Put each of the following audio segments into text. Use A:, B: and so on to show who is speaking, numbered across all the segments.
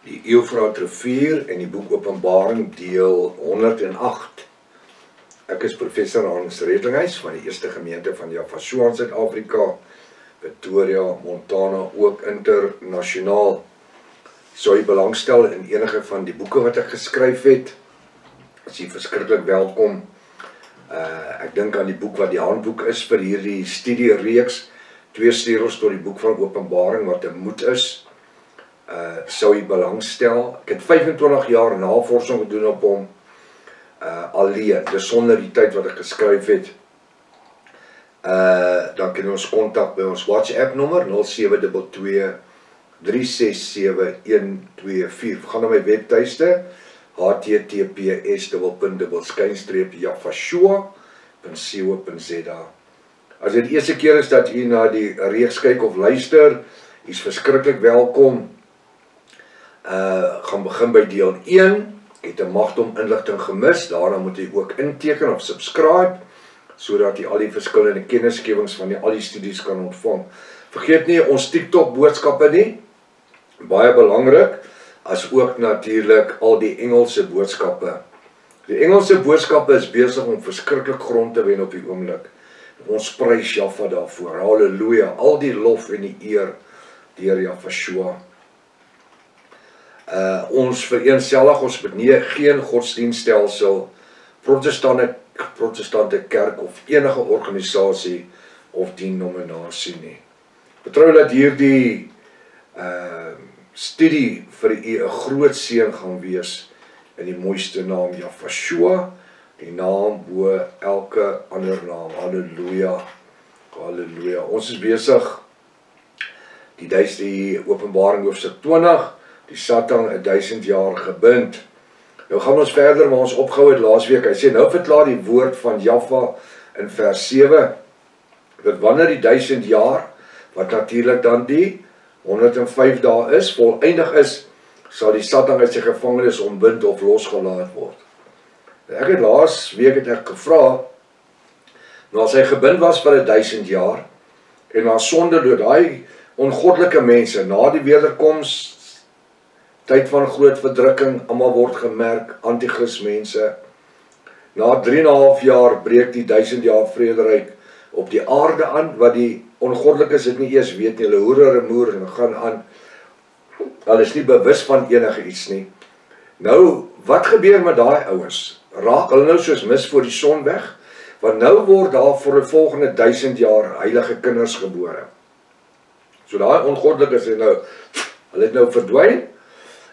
A: Die Eufraat rivier en die boek Openbaring deel 108. Ek is professor Hans Redlinghuis van die Eerste Gemeente van Javasua in Suid-Afrika, Pretoria, Montana, ook internasionaal. Sou jy belangstel in enige van die boeke wat ek geskryf het, is jy verskriklik welkom. Ek dink aan die boek wat die handboek is vir hierdie studiereeks, 2 sleutels tot die boek van Openbaring wat 'n moed is. Sou jy belangstel. Ek het 25 jaar navorsing gedoen op hom alleen, dis sonder die tyd wat ek geskryf het. Dan kan ons kontak by ons WhatsApp nommer 0722 367 124. Gaan na my webtuiste https://javasua.co.za. As dit die eerste keer is dat u na die reeks kyk of luister, u is verskriklik welkom. Gaan begin by deel 1. Het 'n magdom inligting gemis, daarna moet jy ook inteken of subscribe, sodat jy al die verskillende kennisgewings van al die studies kan ontvang. Vergeet nie ons TikTok boodskappe nie, baie belangrik, as ook natuurlik al die Engelse boodskappe. Die Engelse boodskappe is besig om verskriklik grond te wen op die oomblik. Ons prys Jahwe daarvoor, halleluja, al die lof en die eer deur Javasua. Ons vereenselwig ons met geen godsdienststelsel, protestante kerk of enige organisasie of denominasie nie. Vertrou dat hierdie studie vir u 'n groot seën gaan wees in die mooiste naam Javasua, die naam bo elke ander naam. Halleluja. Halleluja. Ons is besig die Openbaring hoofstuk 20. Die Satan 1000 jaar gebind. Nou gaan ons verder waar ons opgehou het laasweek. Hy sê nou verklaar die woord van Jahwe in vers 7 dat wanneer die 1000 jaar, wat natuurlik dan die 105 dae is, voleindig is, sal die Satan uit sy gevangenis ontbind of losgelaat word. Ek het laasweek gevra, nou as hy gebind was vir 1000 jaar en na sonde deur daai ongoddelike mense na die wederkoms, tyd van groot verdrukking, almal word gemerk, anti-kris mense. Na 3,5 jaar breek die 1000 jaar vrederyk op die aarde aan, wat die ongoddelikes dit nie eers weet nie, hulle hoer en moer en gaan aan. Hulle is nie bewus van enige iets nie. Nou, wat gebeur met daai ouens? Raak hulle nou soos mis voor die son weg? Want nou word daar vir die volgende 1000 jaar heilige kinders gebore. So daai ongoddelikes hulle het nou verdwyn.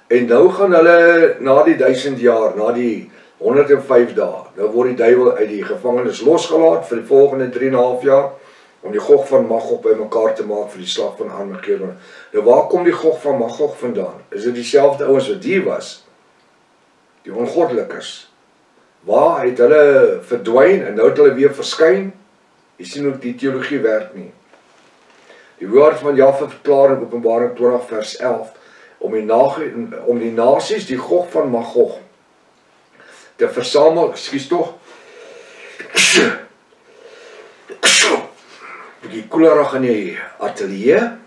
A: En nou gaan hulle na die 1000 jaar, na die 105 dae, nou word die duiwel uit die gevangenis losgelaat vir die volgende 3,5 jaar, om die Gog van Magog bymekaar te maak vir die slag van Armageddon. Nou waar kom die Gog van Magog vandaan? Is dit dieselfde ouens wat hier was? Die ongoddelikes. Waar het hulle verdwyn en nou het hulle weer verskyn? Jy sien hoe die teologie werk nie. Die woord van Jahwe verklaar in Openbaring 20 vers 11, om die nasies, die Gog van Magog, te versamel, die koelerig in die atelier,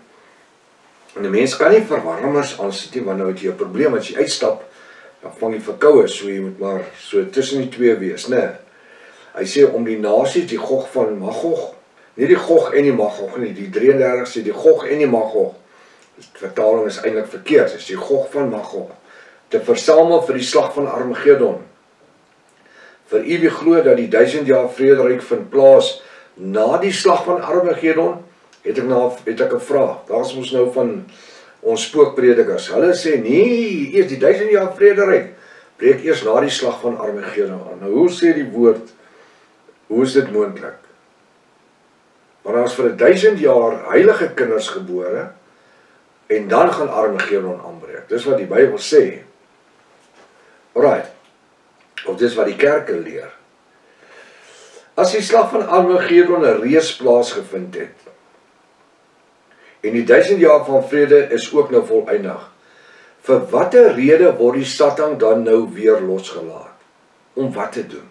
A: en die mens kan nie verwarmers aansit nie, want nou het jy 'n probleem, as jy uitstap, dan vang jy verkoue, so jy moet maar so tussen die twee wees, né? Hy sê om die nasies, die Gog van Magog, nie die Gog en die Magog nie, die 33 sê die Gog en die Magog, die vertaling is eintlik verkeerd, is die Gog van Magog, te versamel vir die slag van Armageddon. Vir u wie glo dat die 1000 jaar vrederyk vind plaas na die slag van Armageddon, het ek 'n vraag. Daar is ons nou van ons spookpredikers. Hulle sê nee, eers die 1000 jaar vrederyk breek eers na die slag van Armageddon aan. Nou hoe sê die woord, hoe is dit moontlik? Want daar is vir 1000 jaar heilige kinders gebore, en dan gaan Armageddon aanbreek. Dis wat die Bybel sê. Alright. Of dis wat die kerke leer. As die slag van Armageddon 'n reeds plaasgevind het, en die 1000 jaar van vrede is ook nou voleindig, vir watter rede word die Satan dan nou weer losgelaat? Om wat te doen?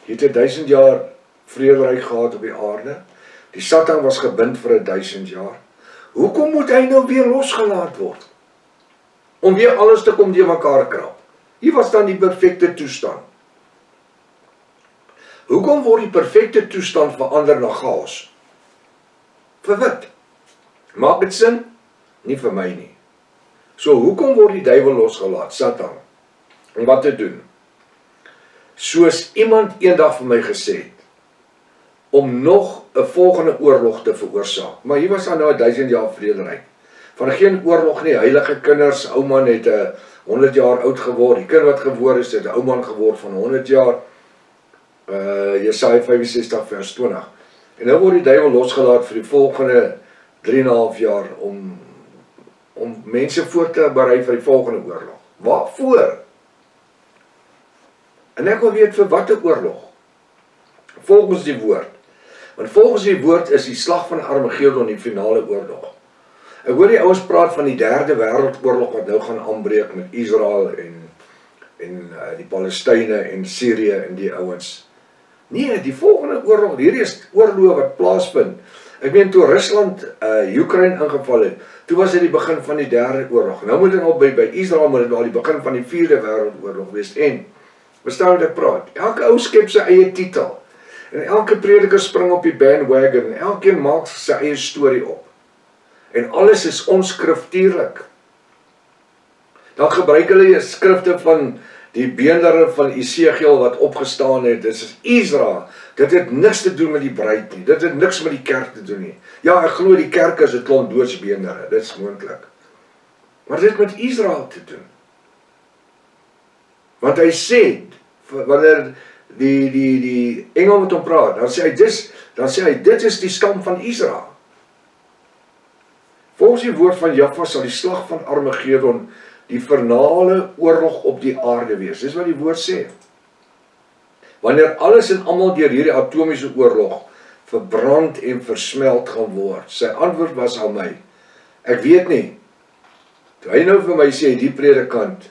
A: Jy het 1000 jaar vrederyk gehad op die aarde, die Satan was gebind vir 1000 jaar, hoekom moet hy nou weer losgelaat word? om weer alles te kom deur mekaar krap. Hier was dan die perfekte toestand. Hoekom word die perfekte toestand verander na chaos? Vir wat? Maak dit sin? Nie vir my nie. So hoekom word die duiwel losgelaat, Satan? Om wat te doen? Soos iemand eendag vir my gesê het, om nog 'n volgende oorlog te veroorsaak. Maar hier was dan nou 1000 jaar vrederyk. Van geen oorlog nie, heilige kinders, ou man het 100 jaar oud geword, die kind wat gebore is, het 'n ou man geword van 100 jaar, Jesaja 65 vers 20. En nou word die duiwel losgelaat vir die volgende 3,5 jaar, om mense voor te berei vir die volgende oorlog. Waarvoor? En ek wil weet vir watter oorlog? Volgens die woord. Want volgens die woord is die slag van Armageddon die finale oorlog. Ek hoor die ouens praat van die derde wêreldoorlog wat nou gaan aanbreek met Israel en die Palestynë en Sirië en die ouens. Nee, die volgende oorlog, hierdie is oorlog wat plaasvind. Ek meen toe Rusland Oekraïne ingeval het, toe was dit die begin van die derde oorlog. Nou moet dit al by Israel moet dit al die begin van die vierde wêreldoorlog wees. En verstaan wat ek praat? Elke ou skep sy eie titel. En elke prediker spring op die bandwagon. En elkeen maak sy eie storie op. En alles is onskriftuurlik. Dan gebruik hulle skrifte van die beendere van Esegiel wat opgestaan het. Dit is Israel. Dit het niks te doen met die bruid nie. Dit het niks met die kerk te doen nie. Ja, ek glo die kerk is 'n klomp doodsbeendere. Dit is moontlik. Maar dit het met Israel te doen. Want hy sê, wanneer die engel met hom praat, dan sê hy, dit is die stam van Israel. Volgens die woord van Jahwe sal die slag van Armageddon die finale oorlog op die aarde wees. Dis wat die woord sê. Wanneer alles en almal deur hierdie atomiese oorlog verbrand en versmelt gaan word. Sy antwoord was aan my, ek weet nie. Toe hy nou vir my sê, die predikant,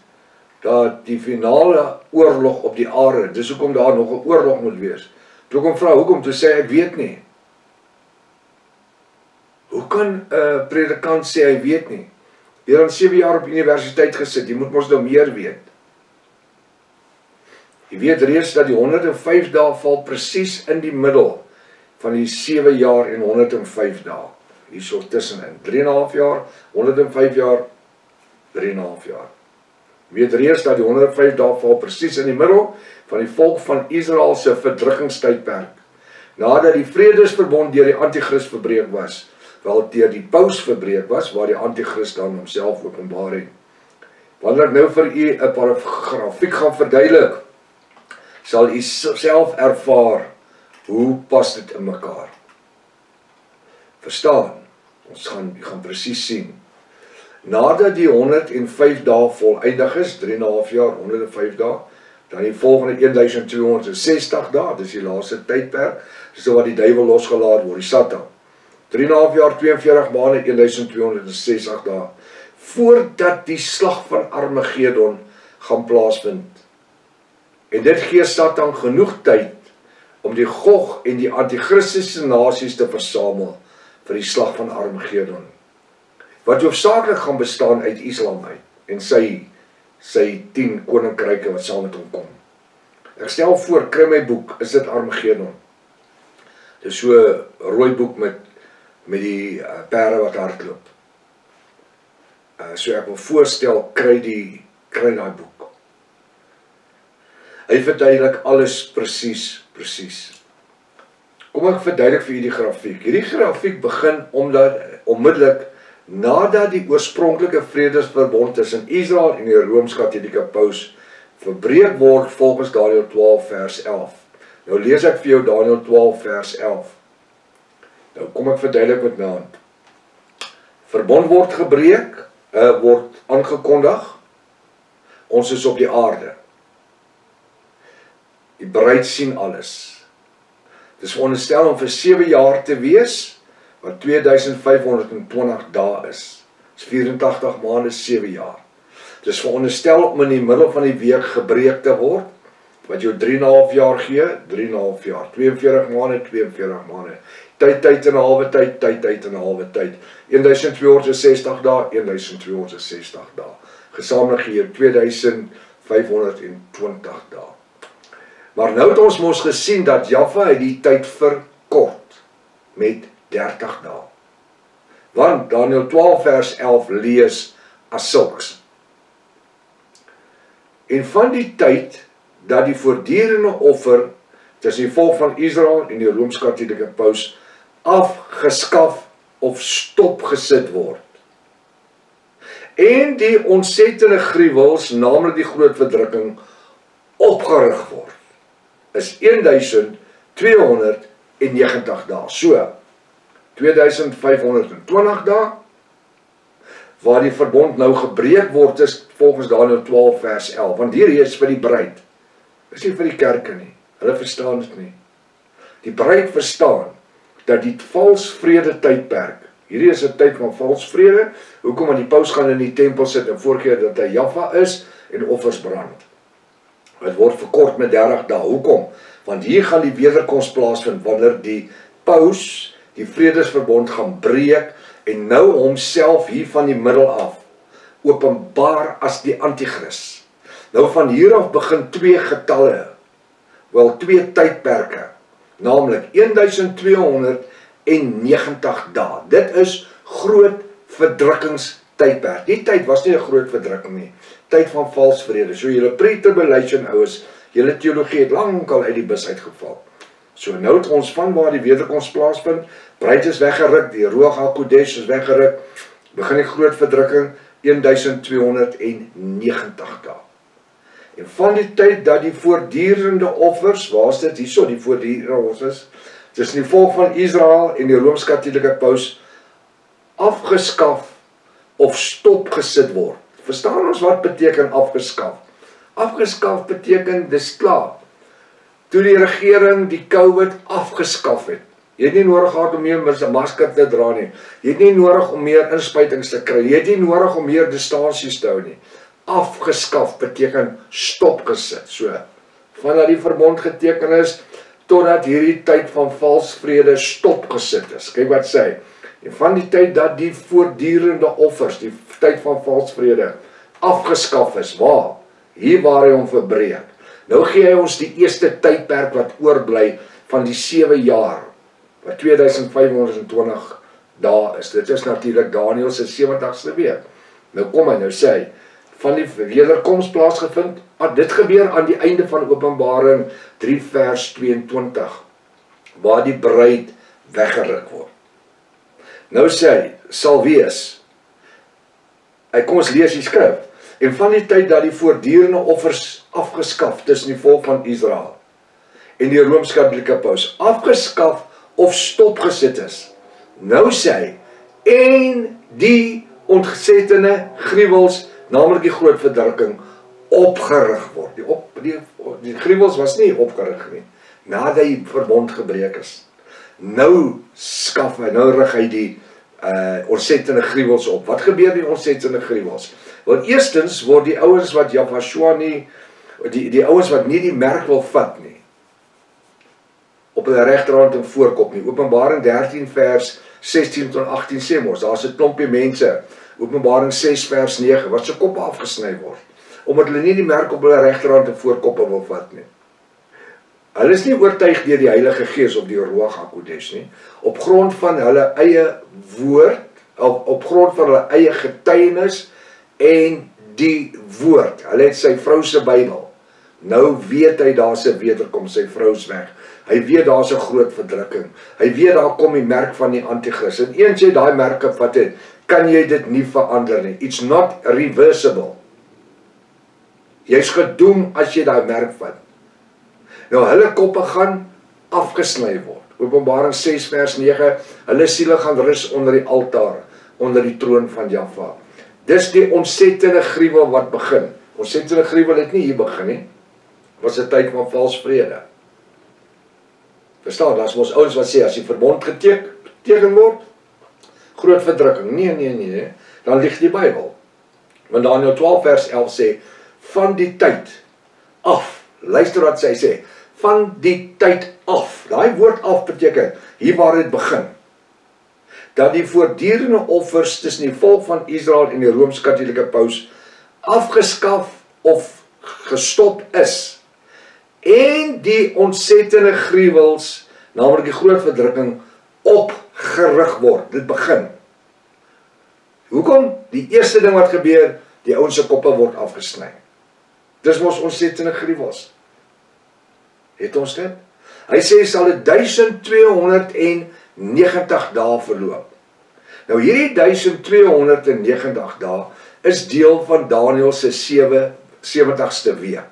A: dat die finale oorlog op die aarde, dis hoekom daar nog 'n oorlog moet wees. Toe ek hom vra, hoekom? Toe sê ek weet nie. Hoe kan 'n predikant sê hy weet nie? Jy het dan 7 jaar op universiteit gesit, jy moet mos nou meer weet. Jy weet reeds dat die 105 dae val presies in die middel van die 7 jaar en 105 dae. Hier so tussenin, 3,5 jaar, 105 jaar, 3,5 jaar. Jy weet reeds dat die 105 dae val presies in die middel van die volk van Israel se verdrukkingstydperk. Nadat die vredesverbond deur die anti-kris verbreek was, wel deur die paus verbreek was, waar die anti-kris dan homself openbaar het. Wanneer ek nou vir u 'n paragrafiek gaan verduidelik, sal u self ervaar hoe pas dit in mekaar. Verstaan? Ons gaan presies sien. Nadat die 105 dae volëindig is, 3,5 jaar, 105 dae, dan die volgende 1260 dae, dis die laaste tydperk, dis wat die duiwel losgelaat word, die Satan. 3,5 jaar, 42 maande, 1260 dae, voordat die slag van Armageddon gaan plaasvind. En dit gee Satan genoeg tyd om die Gog en die anti-christiese nasies te versamel vir die slag van Armageddon. Wat hoofsaaklik gaan bestaan uit Islam uit en sy 10 koninkryke wat saam met hom kom. Ek stel voor, kry my boek, is dit Armageddon. Dit is so 'n rooi boek met die perde wat hardloop. So ek wil voorstel, kry daai boek. Hy verduidelik alles presies. Kom ek verduidelik vir julle die grafiek. Hierdie grafiek begin onmiddellik nadat die oorspronklike vredesverbond tussen Israel en die Rooms-Katolieke paus verbreek word volgens Daniël 12 vers 11. Nou lees ek vir jou Daniël 12 vers 11. Nou kom ek verduidelik met my hand. Verbond word gebreek, word aangekondig. Ons is op die aarde. Die bruid sien alles. Dit is veronderstel om vir 7 jaar te wees, wat 2520 dae is. Dit is 84 maande, 7 jaar. Dit is veronderstel om in die middel van die week gebreek te word, wat jou 3,5 jaar gee, 3,5 jaar. 42 maande, 42 maande. Tyd en 'n halwe tyd, tyd en 'n halwe tyd. 1260 dae, 1260 dae. gesamentlik hier 2520 dae. Maar nou het ons mos gesien dat Jaffa het die tyd verkort met 30 dae. Want Daniël 12 vers 11 lees as sulks. En van die tyd dat die voortdurende offer tussen die volk van Israel en die Rooms-Katolieke Paus afgeskaf of stopgesit word. En die ontsettende gruwels, naamlik die groot verdrukking, opgerig word, is 1290 dae. So, 2520 dae, waar die verbond nou gebreek word, is volgens Daniël 12 vers 11. Want hierdie is vir die bruid. Dis nie vir die kerke nie. Hulle verstaan dit nie. Die bruid verstaan dat die vals vrede tydperk, hierdie is 'n tyd van vals vrede, hoekom want die paus gaan in die tempel sit en voorgee dat hy Jaffa is en offers brand. Het word verkort met 30 dae. Hoekom? Want hier gaan die wederkoms plaasvind wanneer die paus die vredesverbond gaan breek en nou homself hier van die middel af openbaar as die antichrist. Nou van hier af begin twee getalle, wel twee tydperke, naamlik 1290 dae. Dit is groot verdrukkingstydperk. Die tyd was nie 'n groot verdrukking nie. Tyd van vals vrede. So julle pre-tribulation oues, julle teologie het lankal uit die bus uitgeval. So nou het ons van waar die wederkoms plaasvind, bruid is weggeruk, die Ruach HaKodesh is weggeruk, begin die groot verdrukking 1290 dae. En van die tyd dat die voortdurende offers, waar is dit? Hierso die voortdurende offers, tussen die volk van Israel en die Rooms-Katolieke Paus afgeskaf of stopgesit word. Verstaan ons wat beteken afgeskaf? Afgeskaf beteken dis klaar. Toe die regering die COVID afgeskaf het. Jy het nie nodig gehad om meer 'n masker te dra nie. Jy het nie nodig om meer inspuitings te kry. Jy het nie nodig om meer distansies te hou nie. Afgeskaf beteken stopgesit. So, vandat die verbond geteken is, totdat hierdie tyd van vals vrede stopgesit is. Kyk wat sê hy. En van die tyd dat die voortdurende offers, die tyd van vals vrede, afgeskaf is. Waar? Hier waar hy hom verbreek. Nou gee hy ons die eerste tydperk wat oorbly van die 7 jaar, wat 2520 dae is. Dit is natuurlik Daniël se 70ste week. Nou kom hy, nou sê hy, van die wederkoms plaasgevind, dit gebeur aan die einde van Openbaring 3 vers 22, waar die bruid weggeruk word. Nou sê hy, sal wees, kom ons lees die skrif, en van die tyd dat die voortdurende offers afgeskaf tussen die volk van Israel en die Rooms-Katolieke Paus afgeskaf of stopgesit is. Nou sê hy, en die ontsettende gruwels, naamlik die groot verdrukking, opgerig word. Die gruwels was nie opgerig nie, nadat die verbond gebreek is. Nou skaf hy, nou rig hy die ontsettende gruwels op. Wat gebeur die ontsettende gruwels? Want eerstens word die ouens wat Jafashua nie, die ouens wat nie die merk wil vat nie, op hulle regterhand en voorkop nie. Openbaring 13 vers 16 tot 18 sê mos, daar is 'n klompie mense, Openbaring 6 vers 9, wat se koppe afgesny word, omdat hulle nie die merk op hulle regterhand en voorkoppe wil vat nie. Hulle is nie oortuig deur die Heilige Gees op die Ruach HaKodesh nie, op grond van hulle eie woord, op grond van hulle eie getuienis en die woord. Hulle het sy vrou se Bybel. Nou weet hy daar's 'n wederkoms, sy vrou's weg. Hy weet daar's 'n groot verdrukking. Hy weet daar kom die merk van die antichrist. En eens jy daai merke vat het, kan jy dit nie verander nie. It's not reversible. Jy's gedoem as jy daai merk vat. Nou hulle koppe gaan afgesny word. Openbaring 6 vers 9, hulle siele gaan rus onder die altaar, onder die troon van Jaffa. Dis die ontsettende gruwel wat begin. Ontsettende gruwel het nie hier begin nie. Was 'n tyd van vals vrede. Verstaan, daar's mos ouens wat sê as die verbond geteken word, groot verdrukking. Nee, dan lieg die Bybel. Want Daniël 12 vers 11 sê, van die tyd af, luister wat sy sê, van die tyd af, daai woord af beteken, hier waar dit begin, dat die voortdurende offers tussen die volk van Israel en die Rooms-Katolieke Paus afgeskaf of gestop is, en die ontsettende gruwels, naamlik die groot verdrukking, opgerig word. Dit begin. Hoekom? Die eerste ding wat gebeur, die ouens se koppe word afgesny. Dis mos ontsettende gruwels. Het ons dit? Hy sê, sal dit 1290 dae verloop. Nou hierdie 1290 dae is deel van Daniël se 70ste week.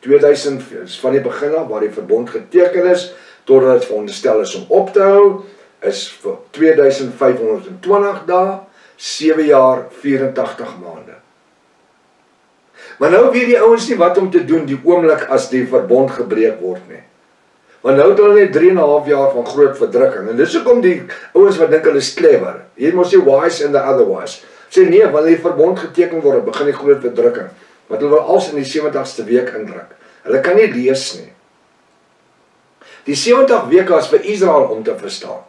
A: 2000 is van die begin af waar die verbond geteken is, totdat dit veronderstel is om op te hou, is vir 2520 dae, 7 jaar, 84 maande. Maar nou weet die ouens nie wat om te doen die oomblik as die verbond gebreek word nie. Want nou het hulle net 3,5 jaar van groot verdrukking. En dis hoekom die ouens wat dink hulle is clever. Hier moet jy wise and the otherwise. Sê nee, wanneer die verbond geteken word, begin die groot verdrukking. Want hulle wil als in die 70ste week indruk. Hulle kan nie lees nie. Die 70 weke is vir Israel om te verstaan.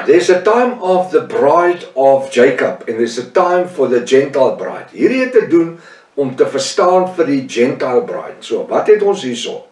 A: There's a time of the bride of Jacob and there's a time for the Gentile bride. Hierdie het te doen om te verstaan vir die Gentile bride. So, wat het ons hierso?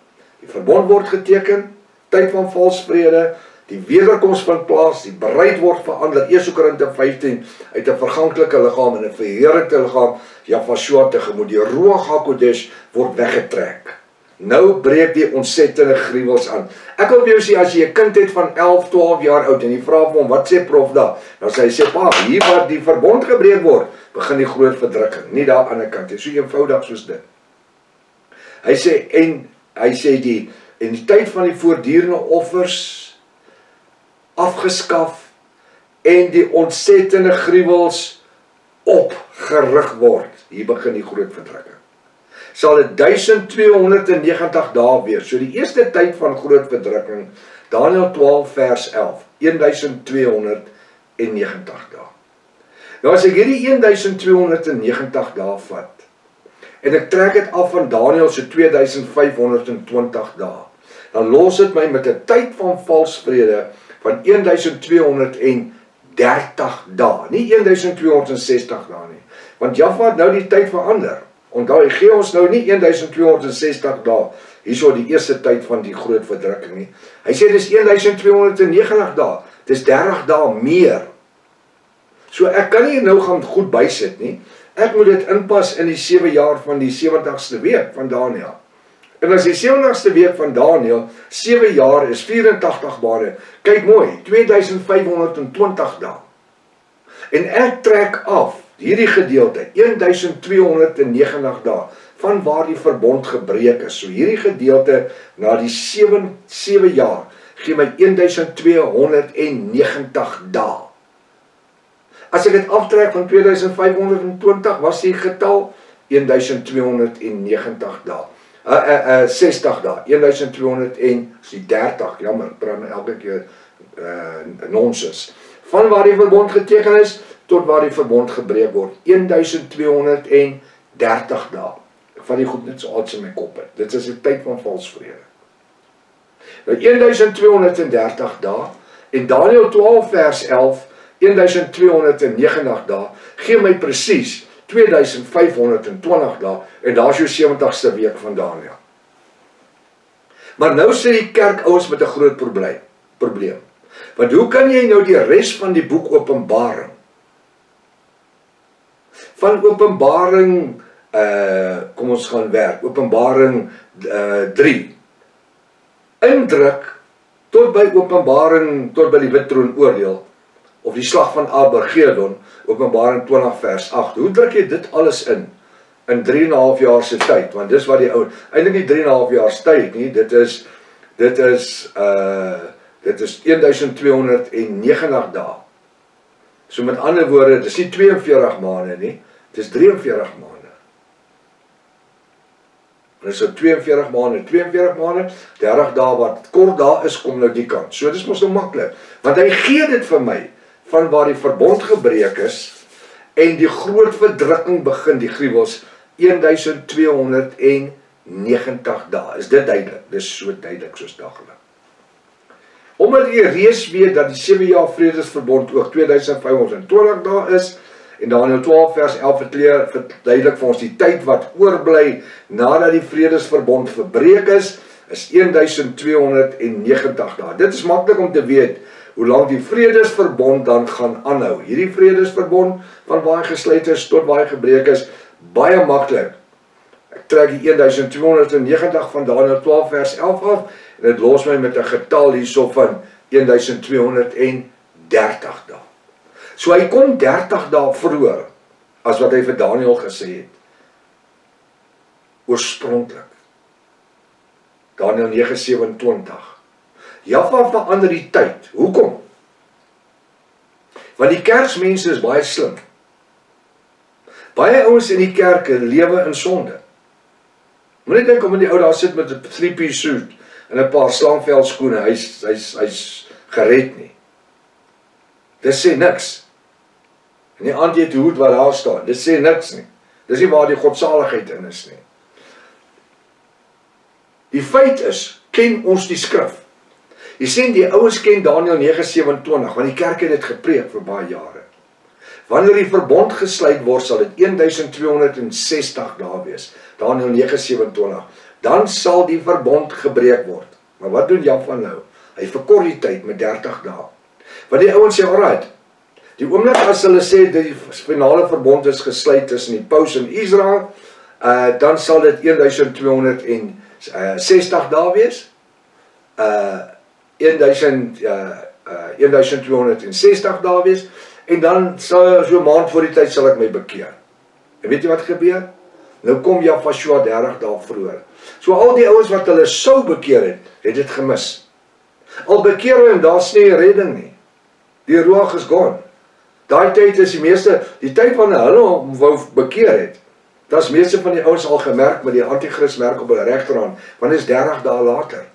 A: Die verbond word geteken, tyd van valsvrede, die wederkoms van plaas, die bereid word verander, 1 Korinte 15, uit 'n verganklike liggaam en 'n verheerlikte liggaam, Jafashua tegemoet, die Ruach HaKodesh word weggetrek. Nou breek die ontsettende gruwels aan. Ek wil vir jou sê, as jy 'n kind het van 11, 12 jaar oud, en jy vra vir hom, wat sê prof daar? Dan sê hy, sê pa, hier waar die verbond gebreek word, begin die groot verdrukking, nie daar aan die kant, so eenvoudig soos dit. Hy sê, en die tyd van die voortdurende offers afgeskaf en die ontsettende gruwels opgerig word. Hier begin die groot verdrukking. Sal dit 1290 dae wees. So die eerste tyd van groot verdrukking, Daniël 12 vers 11, 1290 dae. Nou as ek hierdie 1290 dae vat, en ek trek dit af van Daniël se 2520 dae, dan los dit my met 'n tyd van valsvrede van 1230 dae, nie 1260 dae nie. Want Jaffa het nou die tyd verander. Onthou, hy gee ons nou nie 1260 dae, hierso die eerste tyd van die groot verdrukking nie. Hy sê dis 1290 dae, dis 30 dae meer. So ek kan nie nou gaan goed bysit nie. Ek moet dit inpas in die 7 jaar van die 70ste week van Daniël. En as die 70ste week van Daniël, 7 jaar is 84 maande. Kyk mooi, 2520 dae. En ek trek af hierdie gedeelte, 1290 dae, van waar die verbond gebreek is. So hierdie gedeelte, na die 7 jaar, gee my 1290 dae. As ek dit aftrek van 2520, was die getal 1290 dae. 60 dae, 1230, jammer, ek praat nou elke keer nonsens. Van waar die verbond geteken is, tot waar die verbond gebreek word, 1230 dae. Ek vat die goed net so uit in my kop uit. Dit is die tyd van valsvrede. Nou 1230 dae, en Daniël 12 vers 11, 1290 dae, gee my presies 2520 dae, en daar is jou 70ste week van Daniël. Maar nou sê die kerk ouens met 'n groot probleem. Want hoe kan jy nou die res van die boek Openbaring, van Openbaring, kom ons gaan werk, Openbaring 3, indruk, tot by Openbaring, tot by die wit troon oordeel, of die slag van Armageddon, Openbaring 20 vers 8, hoe druk jy dit alles in 3,5 jaar se tyd, want dis wat die ou, eintlik nie 3,5 jaar se tyd nie, dit is 1290 dae. So met ander woorde, dis nie 42 maande nie, dit is 43 maande. En dis so 42 maande, 30 dae wat kort daar is, kom nou die kant. So dis mos nou maklik, want hy gee dit vir my, van waar die verbond gebreek is, en die groot verdrukking begin, die gruwels, 1290 dae. Is dit duidelik? Dis so duidelik soos daglik. Omdat jy reeds weet dat die 7 jaar vredesverbond ook 2520 dae is, En Daniël 12 vers 11 verduidelik vir ons die tyd wat oorbly nadat die vredesverbond verbreek is 1290 dae. Dit is maklik om te weet hoe lank die vredesverbond dan gaan aanhou. Hierdie vredesverbond van waar hy gesluit is tot waar hy gebreek is, baie maklik. Ek trek die 1290 van Daniël 12 vers 11 af en dit los my met 'n getal hierso van 1230 dae. So hy kom 30 dae vroeër as wat hy vir Daniël gesê het. Oorspronklik. Daniël 9:27. Jaffa verander die tyd. Hoekom? Want die kerksmense is baie slim. Baie ouens in die kerke lewe in sonde. Moenie dink om in die ou daar sit met 'n 3-piece suit en 'n paar slangvel skoene, hy's gered nie. Dit sê niks. En die aand het hoed wat daar staan, dit sê niks nie. Dis nie waar die godsaligheid in is nie. Die feit is, ken ons die skrif. Jy sien, die ouens ken Daniël 9:27, want die kerk het dit gepreek vir baie jare. Wanneer die verbond gesluit word, sal dit 1260 dae wees. Daniël 9:27. Dan sal die verbond gebreek word. Maar wat doen Jaffa nou? Hy verkort die tyd met 30 dae. Want die ouens sê, alright, die oomblik as hulle sê dat die finale verbond is gesluit tussen die paus en Israel, dan sal dit 1260 dae wees. 1260 dae wees. En dan sal so 'n maand voor die tyd sal ek my bekeer. En weet jy wat gebeur? Nou kom Jaffa 30 dae vroeër. So al die ouens wat hulle sou bekeer het dit gemis. Al bekeer hulle en daar's nie redding nie. Die ruach is gone. Daai tyd is die tyd wanneer hulle wou bekeer het. Daar's meeste van die ouens al gemerk met die antichrist merk op hulle regterhand, want dit is 30 dae later.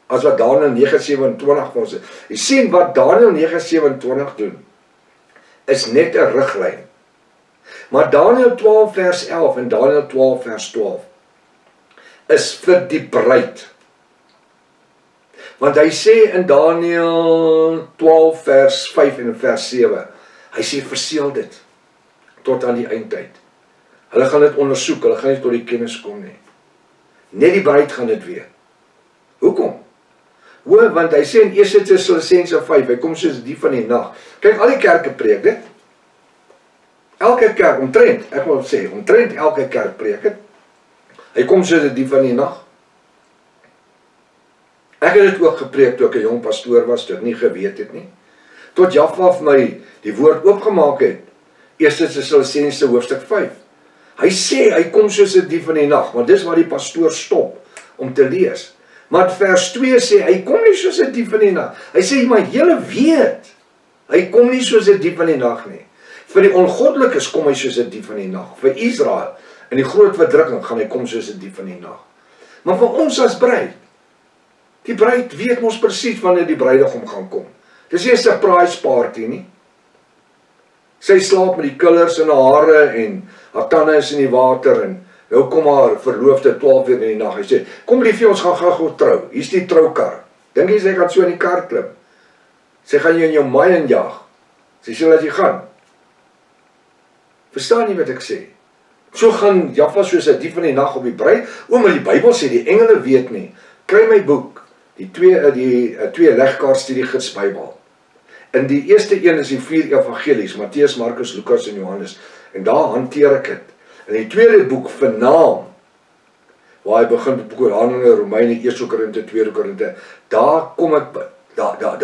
A: As wat Daniël 9:27 vir ons. Jy sien wat Daniël 9:27 doen, is net 'n riglyn. Maar Daniël 12 vers 11 en Daniël 12 vers 12 is vir die bruid. Want hy sê in Daniël 12 vers 5 en vers 7, hy sê verseël dit tot aan die eindtyd. Hulle gaan dit ondersoek, hulle gaan nie tot die kennis kom nie. Net die bruid gaan dit weet. Hoekom? Want hy sê in 1 Tessalonisense 5, hy kom soos die van die nag. Kyk, al die kerke preek dit. Elke kerk, omtrent elke kerk preek dit. Hy kom soos die van die nag. Ek het dit ook gepreek toe ek 'n jong pastoor was, toe ek nie geweet het nie. Tot Jaffa vir my die woord oopgemaak het. 1 Tessalonisense hoofstuk 5. Hy sê, hy kom soos die van die nag, want dis waar die pastoor stop om te lees. Maar vers 2 sê, hy kom nie soos 'n dief in die nag. Hy sê, maar julle weet, hy kom nie soos 'n dief in die nag nie. Vir die ongoddelikes kom hy soos 'n dief in die nag. Vir Israel, in die groot verdrukking, gaan hy kom soos 'n dief in die nag. Maar vir ons as bruid, die bruid weet ons presies wanneer die bruidegom gaan kom. Dis nie 'n surprise party nie. Sy slaap met die killers in haar hare en haar tande is in die water en nou kom haar verloofde 12 uur in die nag. Hy sê, kom liefie, ons gaan gou trou. Hier's die troukar. Dink jy sy gaan so in die kar klim? Sy gaan jou in jou maai injaag. Sy sê dat jy gaan. Verstaan jy wat ek sê? So gaan Jaffa soos 'n dief in die nag op die bruid. Maar die Bybel sê die engele weet nie. Kry my boek, die twee legkaartstudie gids Bybel. In die eerste een is die 4 evangelies, Matteus, Markus, Lukas en Johannes. En daar hanteer ek dit. In die tweede boek Vernaam, waar hy begin met boek oor Handelinge, Romeine, 1 Korinte, 2 Korinte, daar kom ek,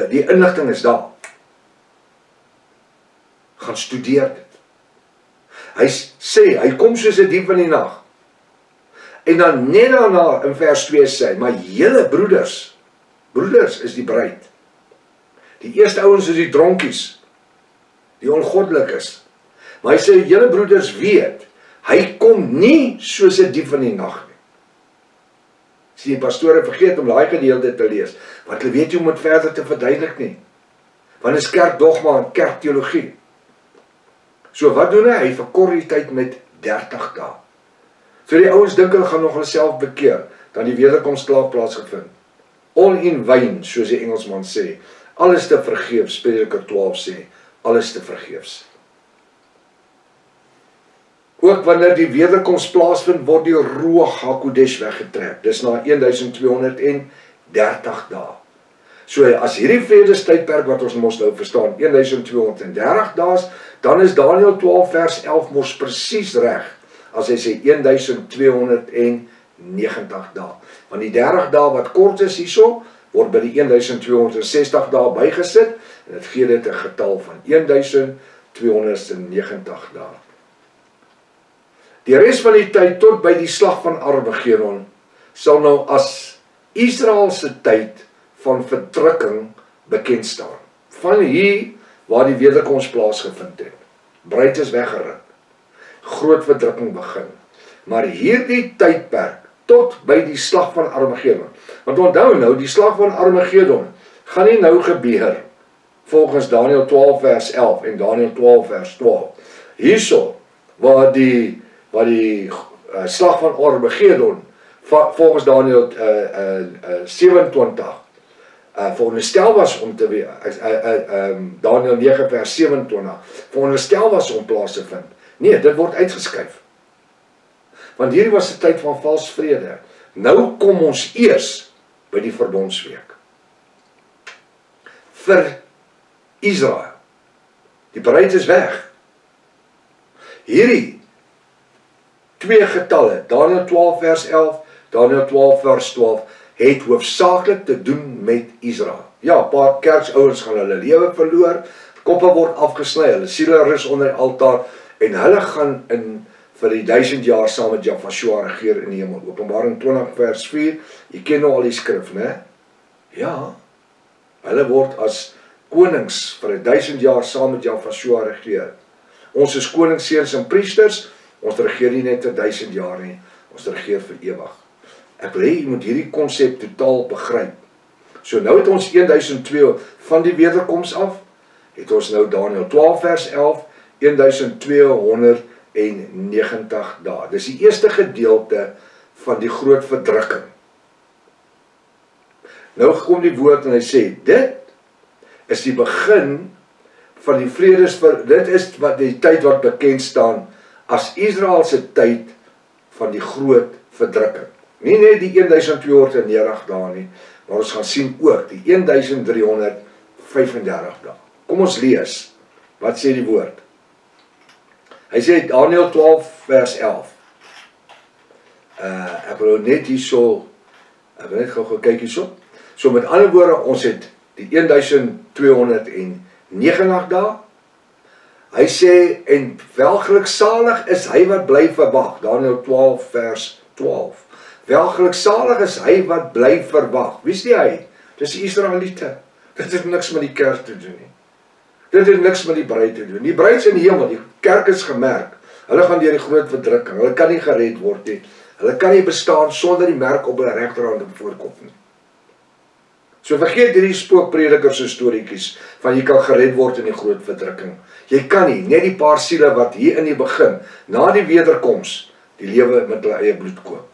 A: die inligting is daar. Gaan studeer dit. Hy sê, hy kom soos 'n dief in die nag. En dan net daarna in vers 2 sê, maar julle broeders is die bruid. Die eerste ouens is die dronkies, die ongoddelikes. Maar hy sê, julle broeders weet, hy kom nie soos 'n dief in die nag nie. Sien, die pastore vergeet om daai gedeelte te lees, want hulle weet nie hoe om dit verder te verduidelik nie. Want dit is kerkdogma en kerkteologie. So wat doen hy? Hy verkort die tyd met 30 dae. So die ouens dink hulle gaan nog hulself bekeer, dan die wederkoms klaar plaasgevind. All in vain, soos die Engelsman sê. Alles te vergeefs, Prediker 12 sê, alles te vergeefs. Ook wanneer die wederkoms plaasvind, word die Ruach HaKodesh weggetrek. Dis na 1230 dae. So as hierdie vredestydperk wat ons mos nou verstaan, 1230 dae, dan is Daniël 12 vers 11 mos presies reg, as hy sê 1290 dae. Want die 30 dae wat kort is hierso, word by die 1260 dae bygesit, en dit gee dit 'n getal van 1290 dae. Die res van die tyd tot by die slag van Armageddon sal nou as Israel se tyd van verdrukking bekend staan. Van hier waar die wederkoms plaasgevind het. Bruid is weggeruk. Groot verdrukking begin. Maar hierdie tydperk tot by die slag van Armageddon. Want onthou nou, die slag van Armageddon gaan nie nou gebeur volgens Daniël 12 vers 11 en Daniël 12 vers 12. Hierso waar die slag van Armageddon volgens Daniël 27 veronderstel was om te wees, Daniël 9 vers 27 veronderstel was om plaas te vind. Nee, dit word uitgeskuif. Want hierdie was 'n tyd van vals vrede. Nou kom ons eers by die verbondsweek. Vir Israel. Die bruid is weg. Hierdie twee getalle, Daniël 12 vers 11, Daniël 12 vers 12, het hoofsaaklik te doen met Israel. Ja, 'n paar kerkouers gaan hulle lewe verloor, koppe word afgesny, hulle siele rus onder die altaar, en hulle gaan vir die 1000 jaar saam met Jahweh regeer in die hemel. Openbaring 20 vers 4, jy ken nou al die skrif, né? Ja, hulle word as konings vir 1000 jaar saam met Jahweh regeer. Ons is koningsseuns en priesters, ons regeer nie net vir 1000 jaar nie, ons regeer vir ewig. Ek wil hê jy moet hierdie konsep totaal begryp. So nou het ons 1002 van die wederkoms af, het ons nou Daniël 12 vers 11, 1290 dae. Dis die eerste gedeelte van die groot verdrukking. Nou kom die woord en hy sê, dit is die begin van die dit is wat die tyd wat bekend staan as Israel se tyd van die groot verdrukking. Nie net die 1290 dae nie, maar ons gaan sien ook die 1335 dae. Kom ons lees, wat sê die woord? Hy sê Daniël 12 vers 11. Ek wil net hierso, ek wil net gou kyk hierso. So met ander woorde, ons het die 1290 dae. Hy sê, en welgeluksalig is hy wat bly verwag. Daniël 12 vers 12. Welgeluksalig is hy wat bly verwag. Wie is die hy? Dis die Israeliete. Dit het niks met die kerk te doen nie. Dit het niks met die bruid te doen. Die bruid is in die hemel, die kerk is gemerk. Hulle gaan deur die groot verdrukking. Hulle kan nie gered word nie. Hulle kan nie bestaan sonder die merk op hulle regterhand en voorkop nie. So vergeet hierdie spookpredikers se storieetjies van jy kan gered word in die groot verdrukking. Jy kan nie, net die paar siele wat hier in die begin, na die wederkoms, die lewe met hulle eie bloed koop.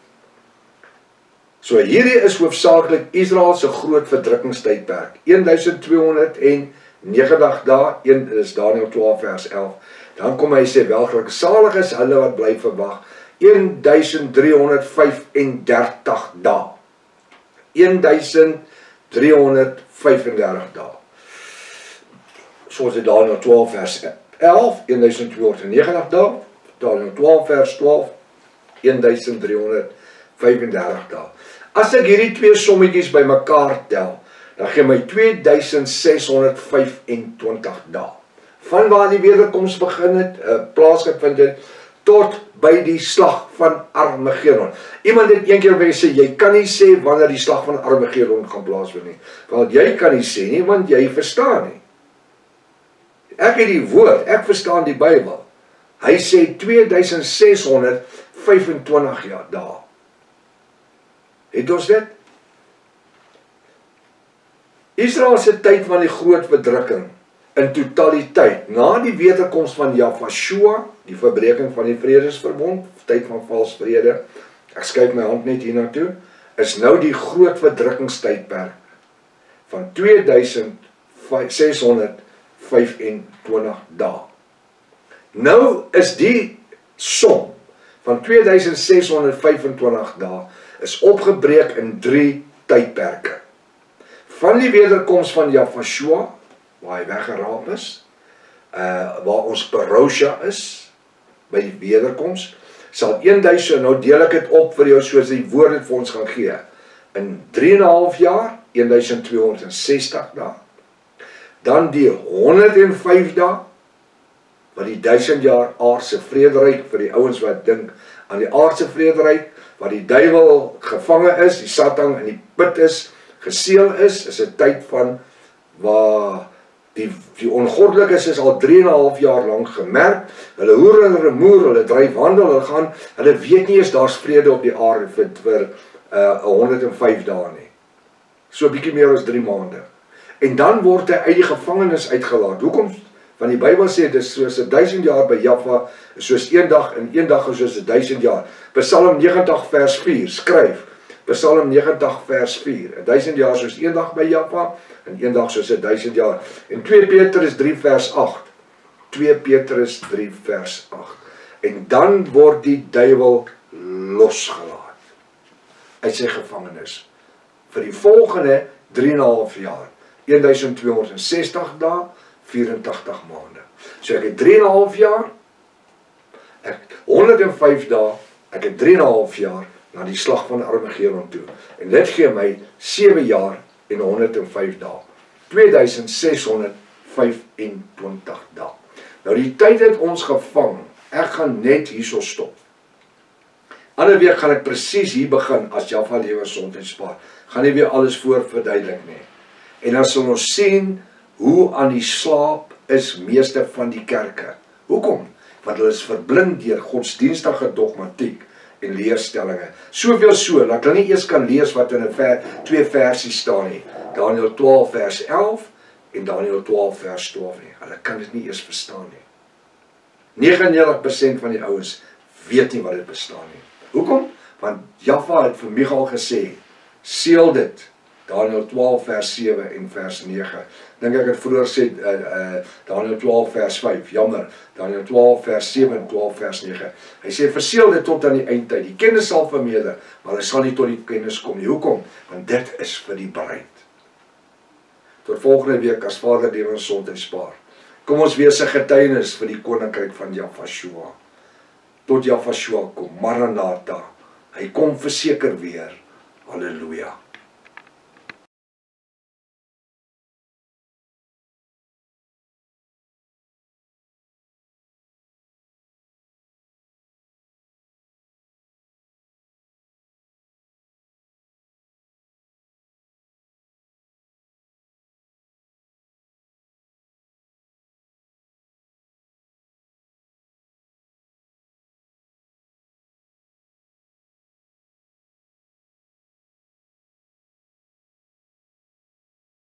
A: So hierdie is hoofsaaklik Israel se groot verdrukkingstydperk. 1290 dae, is Daniël 12 vers 11. Dan kom hy sê, welgeluksalig is hulle wat bly verwag. 1335 dae. 1335 dae. Soos dit Daniël 12 vers 11, 1290 dae. Daniël 12 vers 12, 1335 dae. As ek hierdie twee sommetjies by mekaar tel, dan gee my 2625 dae. Van waar die wederkoms begin het, plaasgevind het, tot by die slag van Armageddon. Iemand het een keer gesê, jy kan nie sê wanneer die slag van Armageddon gaan plaasvind nie. Want jy kan nie sê nie, want jy verstaan nie. Ek het die woord, ek verstaan die Bybel. Hy sê 2625 jaar dae. Het ons dit? Israel se tyd van die groot verdrukking in totaliteit, na die wederkoms van Jahweh, die verbreking van die vredesverbond, tyd van vals vrede, ek skuif my hand net hier na toe, is nou die groot verdrukkingstydperk van 2625 dae. Nou is die som van 2625 dae is opgebreek in 3 tydperke. Van die wederkoms van Jafashua, waar hy weggeraap is, waar ons Perosha is, by die wederkoms, sal 1000, nou deel ek dit op vir jou soos die woord het vir ons gaan gee, in 3,5 jaar, 1260 dae, dan die 105 dae, wat die 1000 jaar aardse vrederyk, vir die ouens wat dink aan die aardse vrederyk, waar die duiwel gevange is, die Satan in die put is, geseël is 'n tyd van waar die ongoddelikes is al 3,5 jaar lank gemerk, hulle hoer en remoer, hulle dryf handel, hulle weet nie eens daar's vrede op die aarde vir 105 dae nie. So 'n bietjie meer as 3 maande. En dan word hy uit die gevangenis uitgelaat. Hoekom? Want die Bybel sê, dit is soos 1000 jaar by Jaffa, soos een dag, en een dag is soos 1000 jaar. Psalm 90 vers 4, skryf, Psalm 90 vers 4, 1000 jaar soos een dag by Jaffa, en een dag soos 1000 jaar. En 2 Petrus 3 vers 8, 2 Petrus 3 vers 8, en dan word die duiwel losgelaat, uit sy gevangenis, vir die volgende 3,5 jaar, 1260 dae, 84 maande. So ek het 3,5 jaar, ek 105 dae, ek het 3,5 jaar na die slag van Armageddon toe. En dit gee my 7 jaar en 105 dae. 2625 dae. Nou die tyd het ons gevang. Ek gaan net hierso stop. Ander week gaan ek presies hier begin as Jaffa Lewe Gesondheid Spaar. Gaan nie weer alles voor verduidelik nie. En dan sal ons sien hoe aan die slaap is meeste van die kerke. Hoekom? Want hulle is verblind deur godsdienstige dogmatiek en leerstellinge. Soveel so, dat hulle nie eers kan lees wat in 2 versies staan nie. Daniël 12 vers 11 en Daniël 12 vers 12 nie. Hulle kan dit nie eers verstaan nie. 99% van die ouens weet nie wat dit bestaan nie. Hoekom? Want Jaffa het vir Michael gesê, seël dit. Daniël 12 vers 7 en vers 9. Dink ek het vroeër sê Daniël 12 vers 5. Jammer. Daniël 12 vers 7 en 12 vers 9. Hy sê verseël dit tot aan die eindtyd. Die kennis sal vermeerder, maar hy sal nie tot die kennis kom nie. Hoekom? Want dit is vir die bruid. Tot volgende week as Vader Lewe Gesondheid Spaar. Kom ons wees 'n getuienis vir die koninkryk van Jafashua. Tot Jafashua kom, Maranatha. Hy kom verseker weer. Halleluja.